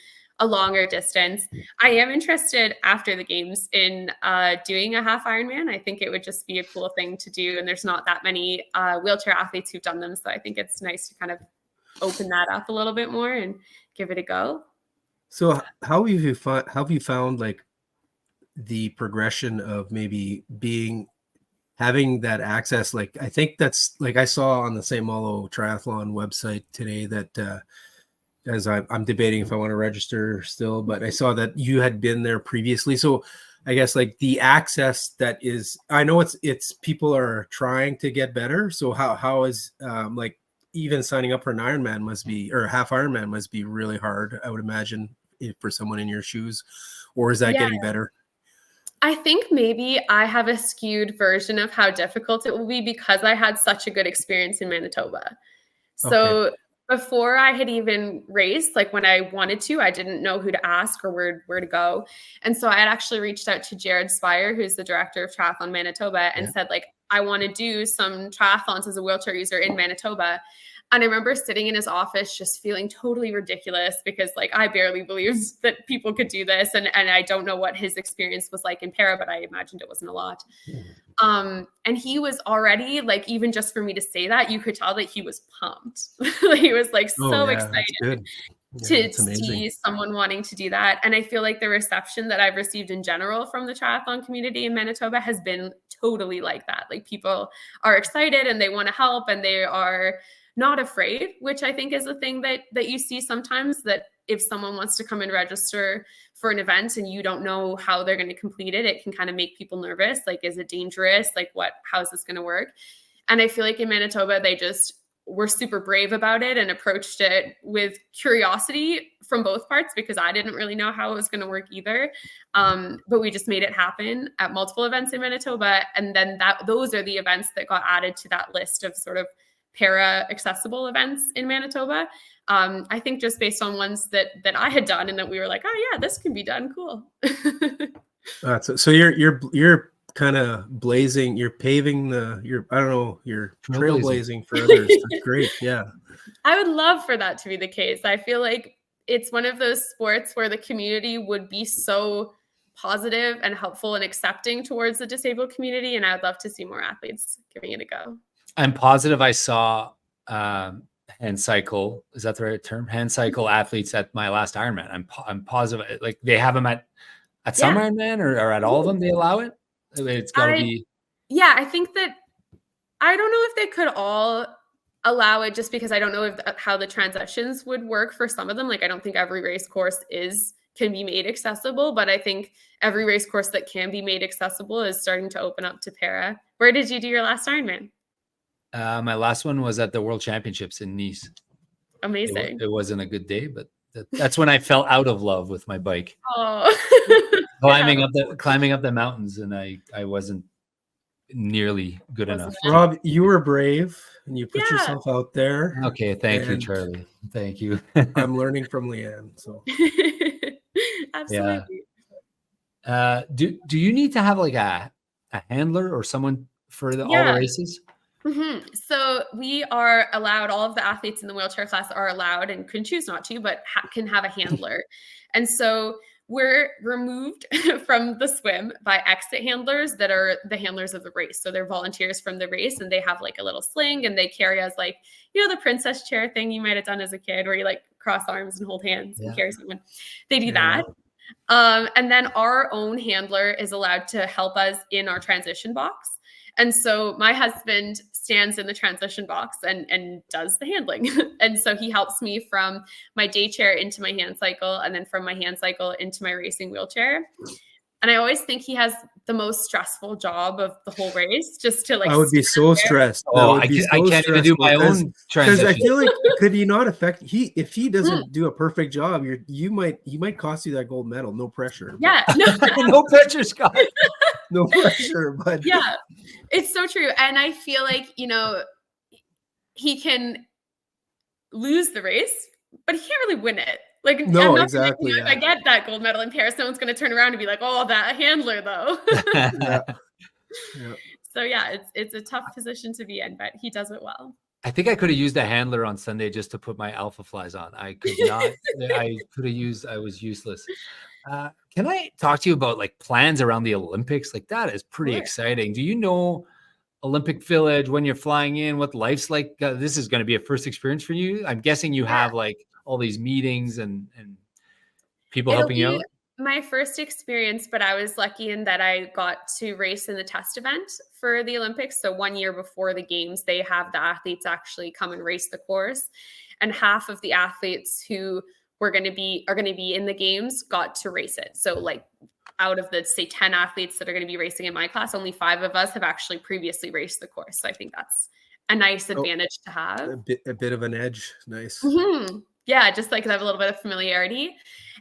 a longer distance. I am interested after the games in doing a half Ironman. I think it would just be a cool thing to do. And there's not that many wheelchair athletes who've done them. So I think it's nice to kind of open that up a little bit more and give it a go. So how have you found like the progression of maybe having that access? Like, I think that's like, I saw on the St. Malo Triathlon website today that, as I'm debating if I want to register still, but I saw that you had been there previously. So I guess like the access that is, I know it's people are trying to get better. So how is like even signing up for an Ironman must be, or half Ironman must be really hard, I would imagine, for someone in your shoes, or is that getting better? I think maybe I have a skewed version of how difficult it will be because I had such a good experience in Manitoba. So before I had even raced, like when I wanted to, I didn't know who to ask or where to go. And so I had actually reached out to Jared Spire, who's the director of Triathlon Manitoba, and said, like, I want to do some triathlons as a wheelchair user in Manitoba. And I remember sitting in his office just feeling totally ridiculous because like I barely believed that people could do this. And I don't know what his experience was like in para, but I imagined it wasn't a lot. And he was already like, even just for me to say that, you could tell that he was pumped. He was like excited to see someone wanting to do that. And I feel like the reception that I've received in general from the triathlon community in Manitoba has been totally like that. Like people are excited and they want to help and they are not afraid, which I think is a thing that you see sometimes, that if someone wants to come and register for an event and you don't know how they're going to complete it, it can kind of make people nervous. Like, is it dangerous? Like, how is this going to work? And I feel like in Manitoba, they just were super brave about it and approached it with curiosity from both parts, because I didn't really know how it was going to work either. But we just made it happen at multiple events in Manitoba. And then those are the events that got added to that list of sort of para accessible events in Manitoba. I think just based on ones that I had done and that we were like, oh yeah, this can be done. Cool. So you're kind of blazing, you're paving you're trailblazing for others. That's great. Yeah. I would love for that to be the case. I feel like it's one of those sports where the community would be so positive and helpful and accepting towards the disabled community. And I would love to see more athletes giving it a go. I'm positive I saw hand cycle. Is that the right term? Hand cycle athletes at my last Ironman. I'm positive. Like they have them at some Ironman or at all of them. They allow it. It's got to be. Yeah, I think that I don't know if they could all allow it, just because I don't know how the transitions would work for some of them. Like I don't think every race course can be made accessible, but I think every race course that can be made accessible is starting to open up to para. Where did you do your last Ironman? My last one was at the World Championships in Nice. Amazing. It wasn't a good day, but that's when I fell out of love with my bike. Oh, climbing up the mountains, and I wasn't nearly good enough. Rob, you were brave and you put yourself out there. Okay, thank you, Charlie. Thank you. I'm learning from Leanne. So absolutely. Yeah. Do you need to have like a handler or someone for all the races? Mm-hmm. So we are allowed, all of the athletes in the wheelchair class are allowed and can choose not to, but can have a handler. And so we're removed from the swim by exit handlers that are the handlers of the race. So they're volunteers from the race, and they have like a little sling and they carry us like, the princess chair thing you might have done as a kid where you like cross arms and hold hands and carry someone. They do that. And then our own handler is allowed to help us in our transition box. And so my husband stands in the transition box and does the handling. And so he helps me from my day chair into my hand cycle, and then from my hand cycle into my racing wheelchair. And I always think he has the most stressful job of the whole race, just to like. I would be so stressed. I can't even do my own transition. Because I feel like could he not affect if he doesn't do a perfect job, you might cost you that gold medal. No pressure. Yeah, no pressure, Scott. No pressure, but yeah, it's so true. And I feel like he can lose the race, but he can't really win it. Like, no, exactly. If I get that gold medal in Paris, no one's going to turn around and be like, "Oh, that handler, though." So yeah, it's a tough position to be in, but he does it well. I think I could have used a handler on Sunday just to put my Alpha Flies on. I could not. I was useless. Can I talk to you about like plans around the Olympics? Like that is pretty exciting. Do you know Olympic Village, when you're flying in, what life's like? This is going to be a first experience for you. I'm guessing you have like all these meetings and people helping you out. My first experience, but I was lucky in that I got to race in the test event for the Olympics. So 1 year before the games, they have the athletes actually come and race the course. And half of the athletes who are going to be in the games got to race it. So like out of the, say, 10 athletes that are going to be racing in my class, only 5 of us have actually previously raced the course. So I think that's a nice advantage to have. A bit of an edge. Nice. Mm-hmm. Yeah, just like have a little bit of familiarity.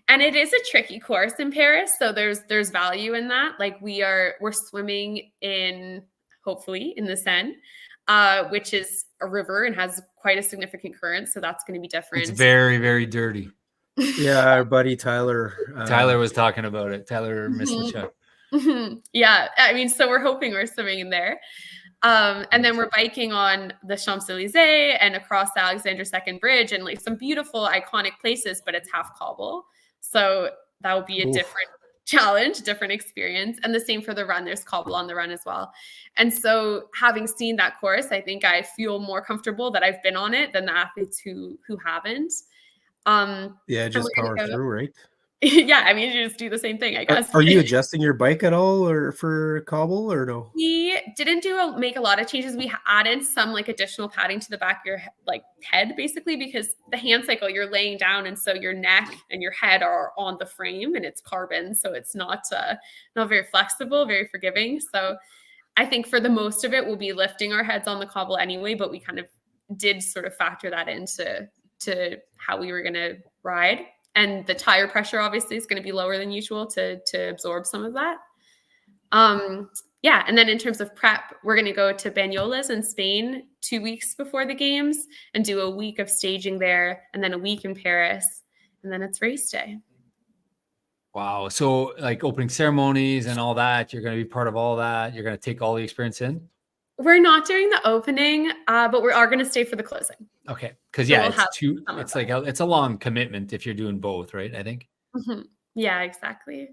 And it is a tricky course in Paris. So there's value in that. Like we're swimming in, hopefully, in the Seine, which is a river and has quite a significant current. So that's going to be different. It's very, very dirty. Yeah, our buddy Tyler. Tyler was talking about it. Tyler missed the shot. Yeah, I mean, so we're hoping we're swimming in there. And then we're biking on the Champs-Elysees and across the Alexander II Bridge and like some beautiful, iconic places, but it's half cobble. So that will be a different challenge, different experience. And the same for the run. There's cobble on the run as well. And so having seen that course, I think I feel more comfortable that I've been on it than the athletes who haven't. Yeah, just power through, right? Yeah, I mean, you just do the same thing, I guess. Are you adjusting your bike at all, or for cobble, or no? We didn't make a lot of changes. We added some like additional padding to the back of your head, basically, because the hand cycle, you're laying down, and so your neck and your head are on the frame, and it's carbon, so it's not very flexible, very forgiving. So I think for the most of it, we'll be lifting our heads on the cobble anyway, but we kind of did sort of factor that into how we were going to ride. And the tire pressure obviously is going to be lower than usual to absorb some of that. Yeah. And then in terms of prep, we're going to go to Banyoles in Spain 2 weeks before the games and do a week of staging there and then a week in Paris. And then it's race day. Wow. So like opening ceremonies and all that, you're going to be part of all that. You're going to take all the experience in? We're not doing the opening, but we are going to stay for the closing. Okay. Because it's a long commitment if you're doing both, right? I think. Mm-hmm. Yeah, exactly.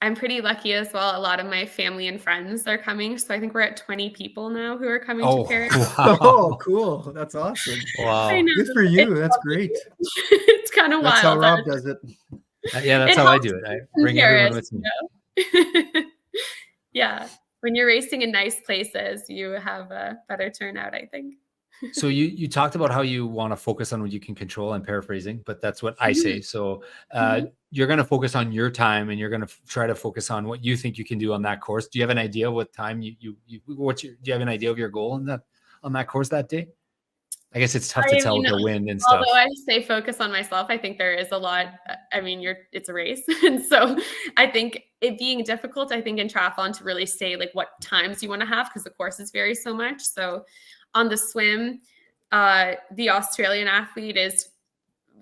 I'm pretty lucky as well. A lot of my family and friends are coming. So I think we're at 20 people now who are coming to Paris. Wow. Oh, cool. That's awesome. Wow. Good for you. That's great. It's kind of wild. That's how Rob does it. Yeah, that's how I do it. I bring everyone with me. Yeah. When you're racing in nice places, you have a better turnout, I think. So you talked about how you want to focus on what you can control. I'm paraphrasing, but that's what I say. So you're going to focus on your time and you're going to try to focus on what you think you can do on that course. Do you have an idea of what time do you have an idea of your goal on that course that day? I guess it's tough to tell with the wind and stuff. Although I say focus on myself, I think there is a lot. I mean, it's a race. And so I think it being difficult, I think in triathlon to really say like what times you want to have because the courses vary so much. So on the swim, the Australian athlete is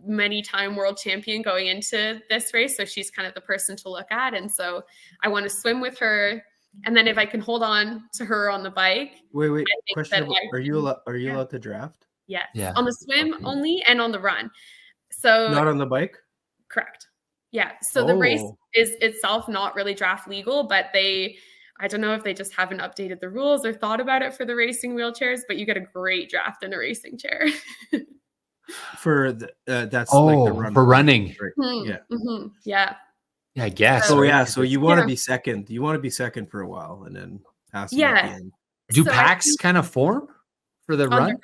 many-time world champion going into this race. So she's kind of the person to look at. And so I want to swim with her. And then if I can hold on to her on the bike. Wait. Question. Are you allowed to draft? Yes. Yeah. On the swim only and on the run. So not on the bike? Correct. Yeah. So the race is itself not really draft legal, but I don't know if they just haven't updated the rules or thought about it for the racing wheelchairs, but you get a great draft in a racing chair. For that's like the run for running. Right. Mm-hmm. Yeah. Mm-hmm. Yeah. Yeah, I guess. So you want to be second. You want to be second for a while and then pass them at the end. Do packs kind of form for the run?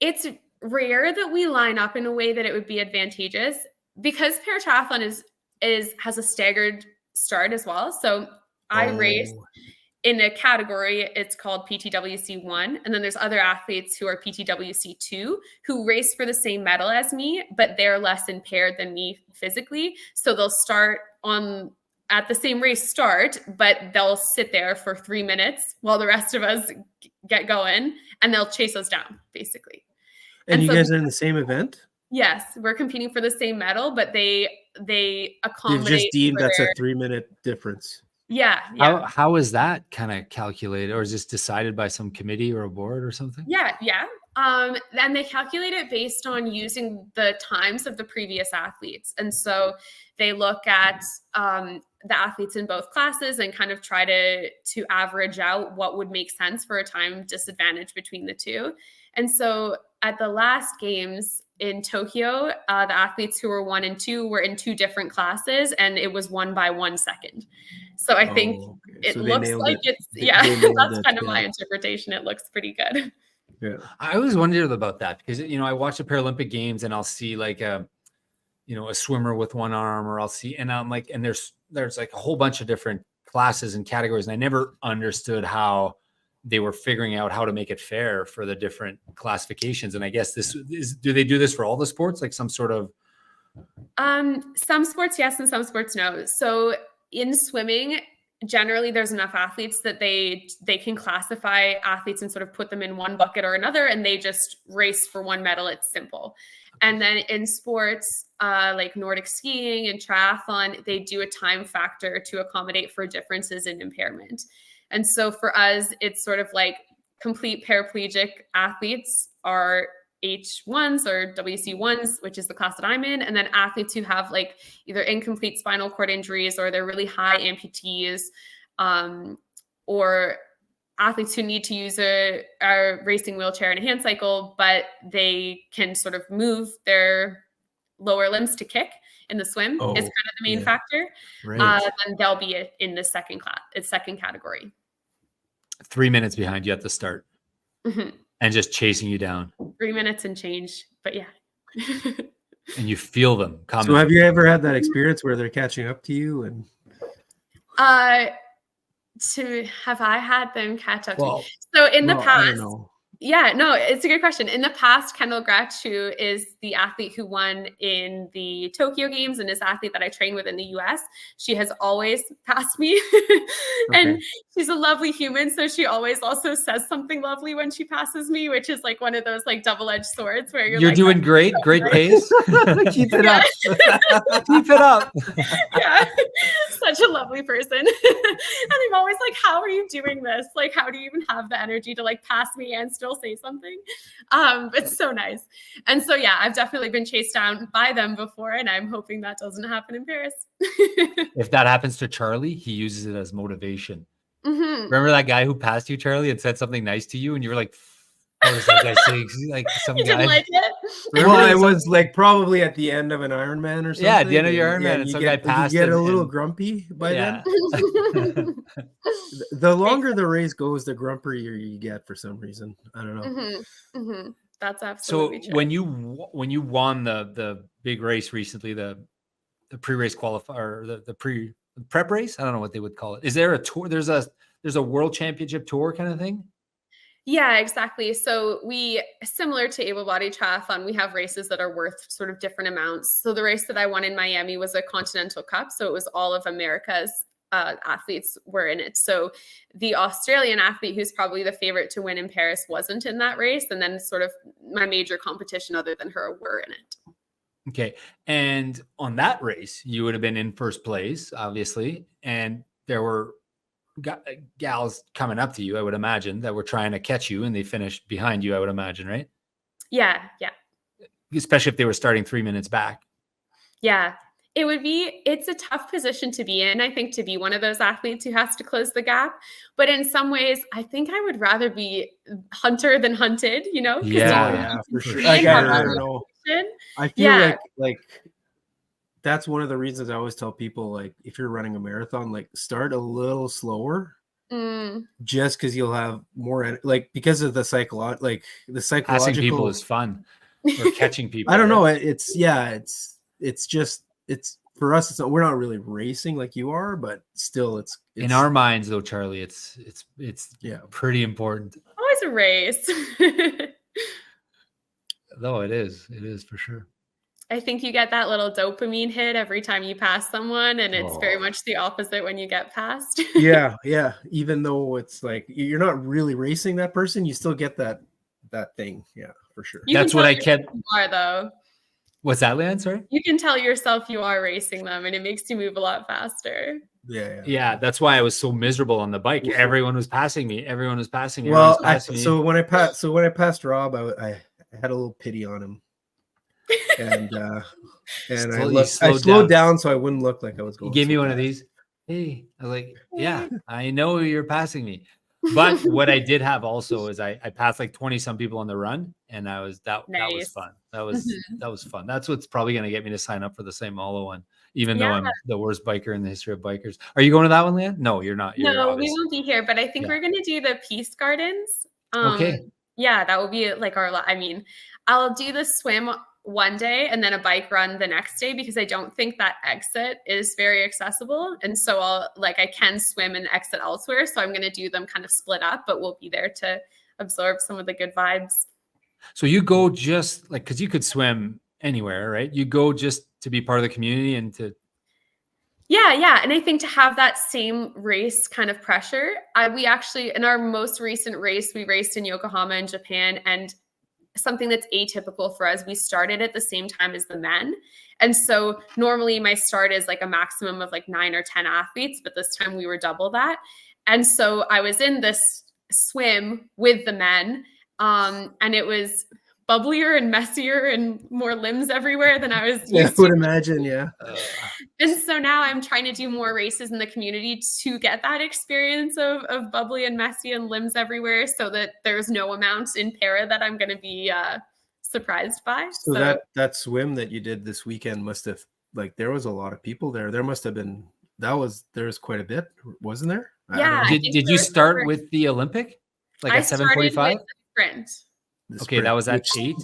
It's rare that we line up in a way that it would be advantageous because paratriathlon has a staggered start as well. So I race in a category, it's called PTWC1. And then there's other athletes who are PTWC2 who race for the same medal as me, but they're less impaired than me physically. So they'll start at the same race start, but they'll sit there for 3 minutes while the rest of us get going and they'll chase us down basically. And you guys are in the same event? Yes, we're competing for the same medal, but they accommodate. They've just deemed that's a 3-minute difference. Yeah. How is that kind of calculated, or is this decided by some committee or a board or something? Yeah. And they calculate it based on using the times of the previous athletes, and so they look at the athletes in both classes and kind of try to average out what would make sense for a time disadvantage between the two. And so at the last games in Tokyo, the athletes who were 1 and 2 were in 2 different classes, and it was 1 by 1 second. So I think it looks like that's kind of my interpretation. It looks pretty good. Yeah. I always wondered about that because, I watch the Paralympic Games and I'll see like, a swimmer with one arm, or I'll see, and I'm like, and there's like a whole bunch of different classes and categories. And I never understood how they were figuring out how to make it fair for the different classifications. And I guess do they do this for all the sports? Like some sort of. Some sports, yes, and some sports, no. So in swimming, generally there's enough athletes that they can classify athletes and sort of put them in one bucket or another, and they just race for one medal. It's simple. And then in sports like Nordic skiing and triathlon, they do a time factor to accommodate for differences in impairment. And so for us, it's sort of like complete paraplegic athletes are H1s or WC1s, which is the class that I'm in. And then athletes who have like either incomplete spinal cord injuries, or they're really high amputees, or athletes who need to use a racing wheelchair and a hand cycle, but they can sort of move their lower limbs to kick in the swim is kind of the main factor. Right. Then they'll be in the second category. 3 minutes behind you at the start. Mm-hmm. And just chasing you down. 3 minutes and change, but yeah. And you feel them coming. So have you ever had that experience where they're catching up to you? And have I had them catch up to me? So in the past, I don't know. Yeah, no, it's a good question. In the past, Kendall Gratch, who is the athlete who won in the Tokyo Games and is the athlete that I train with in the US, she has always passed me. And she's a lovely human. So she always also says something lovely when she passes me, which is like one of those like double-edged swords where you're like, doing great pace. Keep it up. Keep it up. Yeah, such a lovely person. And I'm always like, how are you doing this? Like, how do you even have the energy to like pass me and still say something? It's so nice. And so, yeah, I've definitely been chased down by them before, and I'm hoping that doesn't happen in Paris. If that happens to Charlie, he uses it as motivation. Mm-hmm. Remember that guy who passed you, Charlie, and said something nice to you, and you were like, what was that guy saying? Like some you guy. Didn't like it? Well, it was like probably at the end of an Ironman or something. Yeah, at the end of your Ironman, and some guy passed. You get a little grumpy by then. The longer the race goes, the grumpier you get for some reason. I don't know. Mm-hmm. Mm-hmm. That's absolutely true. When you won the big race recently, the pre-race qualifier, the prep race, I don't know what they would call it. Is there a tour? There's a world championship tour kind of thing? Yeah, exactly. So similar to able-bodied triathlon, we have races that are worth sort of different amounts. So the race that I won in Miami was a Continental Cup. So it was all of America's athletes were in it. So the Australian athlete, who's probably the favorite to win in Paris, wasn't in that race. And then sort of my major competition other than her were in it. Okay. And on that race, you would have been in first place, obviously. And there were gals coming up to you, I would imagine, that were trying to catch you, and they finished behind you, I would imagine, right? Yeah. Especially if they were starting 3 minutes back. Yeah. It's a tough position to be in, I think, to be one of those athletes who has to close the gap. But in some ways, I think I would rather be hunter than hunted, Yeah, for sure. I don't know. I feel like that's one of the reasons I always tell people, like, if you're running a marathon, like, start a little slower, just because you'll have more, like, because of the psychological. Passing people is fun, or catching people. I don't know. It's just for us. We're not really racing like you are, but still, it's in our minds, though, Charlie. It's pretty important. Always a race. Though it is for sure. I think you get that little dopamine hit every time you pass someone, and it's very much the opposite when you get passed. Yeah. Even though it's like you're not really racing that person, you still get that thing. Yeah, for sure. That's what I kept. You are, though. What's that, Leanne? Sorry? You can tell yourself you are racing them, and it makes you move a lot faster. Yeah. That's why I was so miserable on the bike. Everyone was passing me. Well, so when I passed Rob, I had a little pity on him. And I slowed down so I wouldn't look like I was going. He gave me one of these. Hey, I was like, yeah, I know you're passing me. But what I did have also is I passed like 20 some people on the run, and that was fun. That was fun. That's what's probably going to get me to sign up for the St. Malo one, even though I'm the worst biker in the history of bikers. Are you going to that one, Leanne? No, you're not. No, we won't be here, but I think we're going to do the Peace Gardens. Okay. Yeah, that will be like I'll do the swim one day and then a bike run the next day, because I don't think that exit is very accessible. And so I can swim and exit elsewhere. So I'm going to do them kind of split up, but we'll be there to absorb some of the good vibes. So you go just like, cause you could swim anywhere, right? You go just to be part of the community and to. Yeah. And I think to have that same race kind of pressure, we actually, in our most recent race, we raced in Yokohama in Japan, and something that's atypical for us, we started at the same time as the men. And so normally my start is like a maximum of like 9 or 10 athletes, but this time we were double that. And so I was in this swim with the men, and it was bubblier and messier and more limbs everywhere than I was used to. I would imagine, yeah. And so now I'm trying to do more races in the community to get that experience of bubbly and messy and limbs everywhere, so that there's no amount in para that I'm going to be surprised by. So that swim that you did this weekend must have, like, there was a lot of people there. There must have been, there was quite a bit, wasn't there? Yeah. Did you start with the Olympic? Like at 7:45? Sprint. Okay, that was at 8,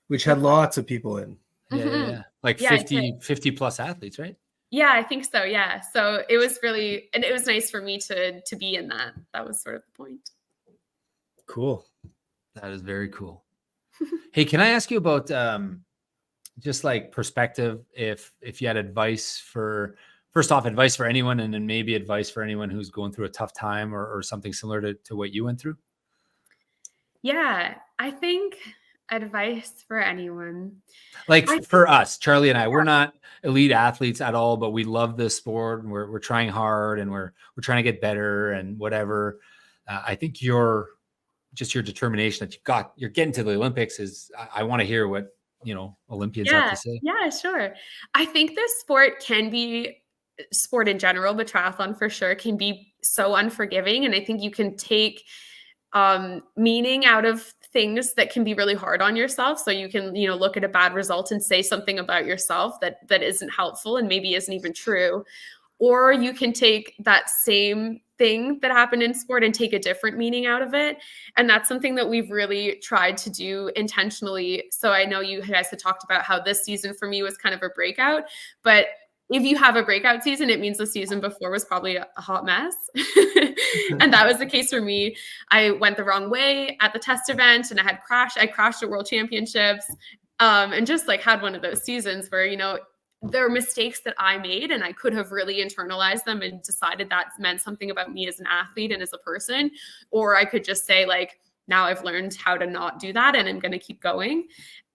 which had lots of people in. Yeah. Like 50 plus athletes, right? Yeah, I think so. Yeah. So it was really, and it was nice for me to be in that. That was sort of the point. Cool. That is very cool. Hey, can I ask you about just like perspective, if you had advice for, first off, advice for anyone, and then maybe advice for anyone who's going through a tough time or something similar to what you went through? Yeah, I think advice for anyone. Like for us, Charlie and I, we're not elite athletes at all, but we love this sport, and we're trying hard, and we're trying to get better and whatever. I think your determination that you're getting to the Olympics is, I want to hear what, Olympians have to say. Yeah, sure. I think this sport sport in general, but triathlon for sure can be so unforgiving. And I think you can take meaning out of things that can be really hard on yourself. So you can, look at a bad result and say something about yourself that isn't helpful and maybe isn't even true. Or you can take that same thing that happened in sport and take a different meaning out of it. And that's something that we've really tried to do intentionally. So I know you guys had talked about how this season for me was kind of a breakout, but if you have a breakout season, it means the season before was probably a hot mess. And that was the case for me. I went the wrong way at the test event, and I crashed at World Championships, and just like had one of those seasons where, there are mistakes that I made, and I could have really internalized them and decided that meant something about me as an athlete and as a person. Or I could just say, like, now I've learned how to not do that, and I'm going to keep going.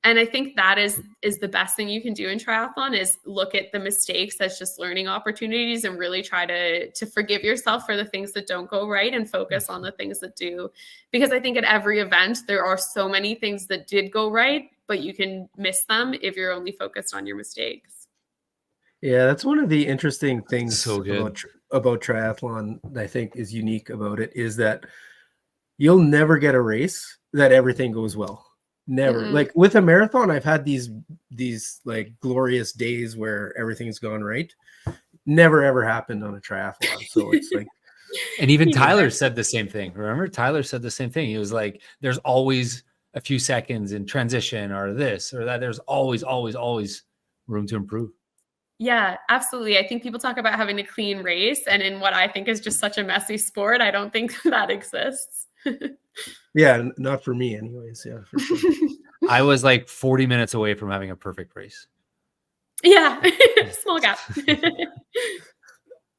And I think that is the best thing you can do in triathlon, is look at the mistakes as just learning opportunities and really try to forgive yourself for the things that don't go right and focus on the things that do. Because I think at every event, there are so many things that did go right, but you can miss them if you're only focused on your mistakes. Yeah, that's one of the interesting things about triathlon that I think is unique about it, is that you'll never get a race that everything goes well. Never. Mm-hmm. Like with a marathon, I've had these like glorious days where everything's gone right. Never ever happened on a triathlon. So it's like, and even Tyler said the same thing. Remember, Tyler said the same thing. He was like, there's always a few seconds in transition or this or that. There's always room to improve. Yeah, absolutely. I think people talk about having a clean race, and in what I think is just such a messy sport, I don't think that exists. Yeah, not for me anyways. Yeah, for sure. I was like 40 minutes away from having a perfect race. Yeah, small gap.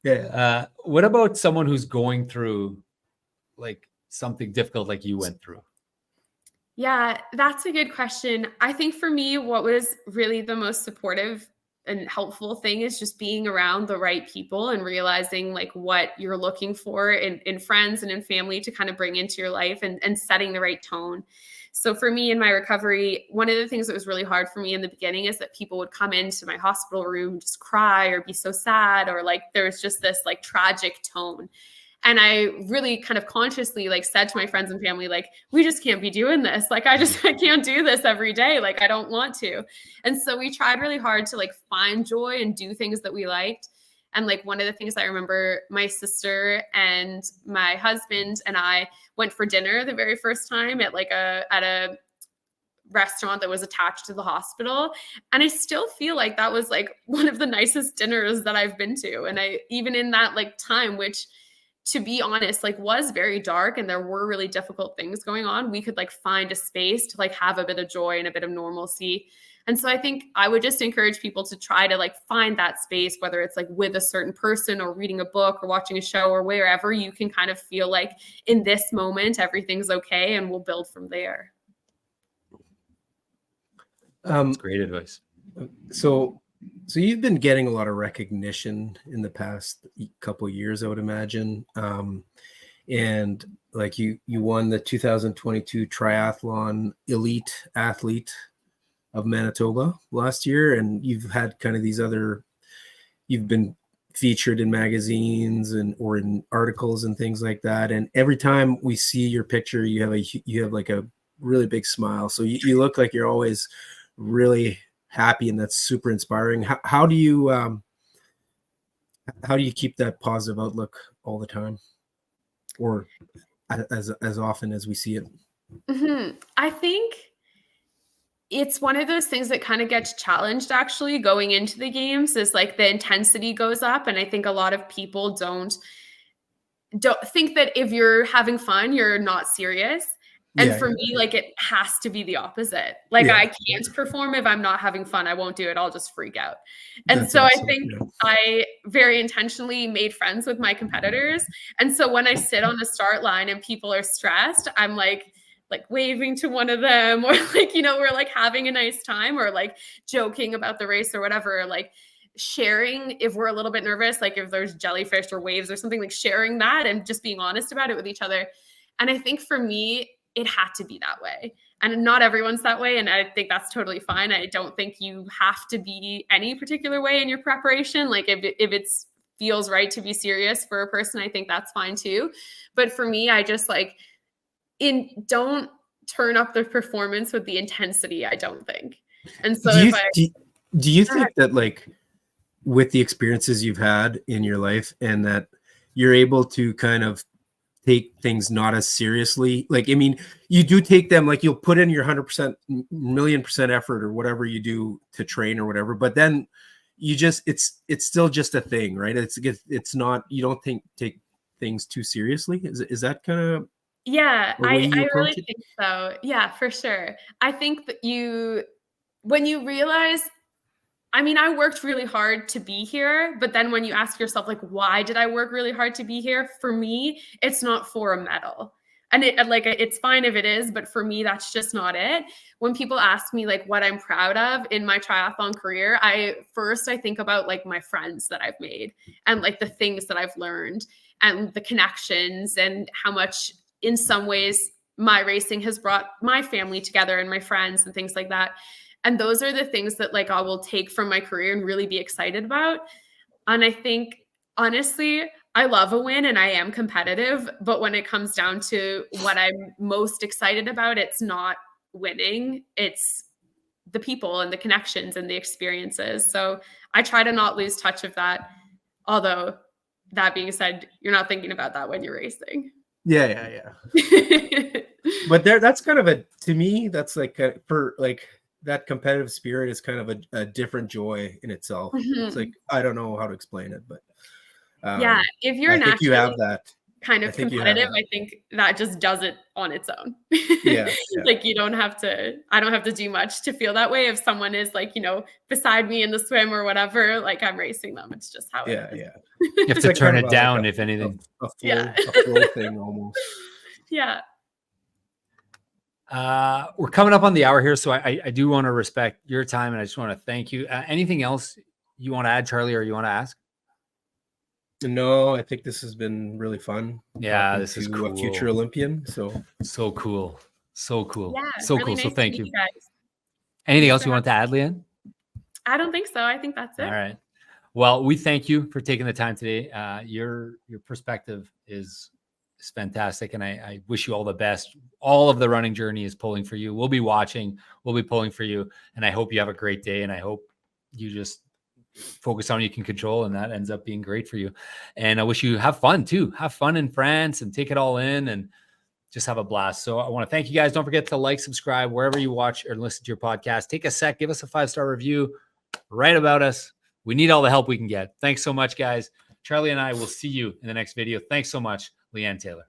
Yeah. What about someone who's going through like something difficult like you went through? Yeah, that's a good question. I think for me, what was really the most supportive and helpful thing is just being around the right people and realizing like what you're looking for in friends and in family to kind of bring into your life, and setting the right tone. So for me in my recovery, one of the things that was really hard for me in the beginning is that people would come into my hospital room and just cry or be so sad, or like there's just this like tragic tone. And I really kind of consciously like said to my friends and family, like, we just can't be doing this. Like, I can't do this every day. Like, I don't want to. And so we tried really hard to like find joy and do things that we liked. And like one of the things I remember, my sister and my husband and I went for dinner the very first time at a restaurant that was attached to the hospital. And I still feel like that was like one of the nicest dinners that I've been to. And I, even in that like time, which to be honest, like was very dark and there were really difficult things going on, we could like find a space to like have a bit of joy and a bit of normalcy. And so I think I would just encourage people to try to like find that space, whether it's like with a certain person or reading a book or watching a show or wherever you can kind of feel like in this moment, everything's okay, and we'll build from there. That's great advice. So you've been getting a lot of recognition in the past couple of years, I would imagine. And like you won the 2022 Triathlon Elite Athlete of Manitoba last year. And you've had kind of you've been featured in magazines or in articles and things like that. And every time we see your picture, you have like a really big smile. So you look like you're always really happy, and that's super inspiring. How do you keep that positive outlook all the time, or as often as we see it? I think it's one of those things that kind of gets challenged actually going into the games, is like the intensity goes up. And I think a lot of people don't think that if you're having fun, you're not serious. And for me, like it has to be the opposite. Like I can't perform if I'm not having fun. I won't do it. I'll just freak out. And that's awesome. I think I very intentionally made friends with my competitors. And so when I sit on the start line and people are stressed, I'm like waving to one of them, or like, we're like having a nice time, or like joking about the race or whatever, like sharing if we're a little bit nervous, like if there's jellyfish or waves or something, like sharing that and just being honest about it with each other. And I think for me, it had to be that way. And not everyone's that way. And I think that's totally fine. I don't think you have to be any particular way in your preparation. Like if it feels right to be serious for a person, I think that's fine too. But for me, I just don't turn up the performance with the intensity, I don't think. And so do you think that like with the experiences you've had in your life and that you're able to kind of take things not as seriously? Like, I mean, you do take them, like you'll put in your 100%, million% effort or whatever you do to train or whatever, but then you just, it's still just a thing, right? It's not, you don't take things too seriously. Is that kind of, I really think so. Yeah, for sure. I think that when you realize, I mean, I worked really hard to be here, but then when you ask yourself, like, why did I work really hard to be here? For me, it's not for a medal. And it's fine if it is, but for me, that's just not it. When people ask me like what I'm proud of in my triathlon career, I think about like my friends that I've made and like the things that I've learned and the connections and how much in some ways my racing has brought my family together and my friends and things like that. And those are the things that like I will take from my career and really be excited about. And I think, honestly, I love a win and I am competitive, but when it comes down to what I'm most excited about, it's not winning. It's the people and the connections and the experiences. So I try to not lose touch of that. Although that being said, you're not thinking about that when you're racing. Yeah. But that's kind of to me, that's like for like, that competitive spirit is kind of a different joy in itself. It's like, I don't know how to explain it, but if you're naturally you have that kind of competitive, I think that just does it on its own. Like I don't have to do much to feel that way. If someone is like, beside me in the swim or whatever, like I'm racing them. It's just how it is. You have to turn it down, if anything. A flow thing almost. Yeah. We're coming up on the hour here, so I do want to respect your time, and I just want to thank you. Anything else you want to add, Charlie, or you want to ask? No, I think this has been really fun. Yeah, this is cool. A future Olympian, so cool. Yeah, so really cool. Nice so thank you. Guys. Anything else you want to add, Leanne? I don't think so. I think that's it. All right. Well, we thank you for taking the time today. Your perspective is fantastic, and I wish you all the best. All of the running journey is pulling for you. We'll be watching. We'll be pulling for you, and I hope you have a great day, and I hope you just focus on what you can control, and that ends up being great for you. And I wish you have fun too. Have fun in France and take it all in, and just have a blast. So I want to thank you guys. Don't forget to like, subscribe, wherever you watch or listen to your podcast. Take a sec, give us a 5-star review, write about us. We need all the help we can get. Thanks so much, guys. Charlie and I will see you in the next video. Thanks so much, Leanne Taylor.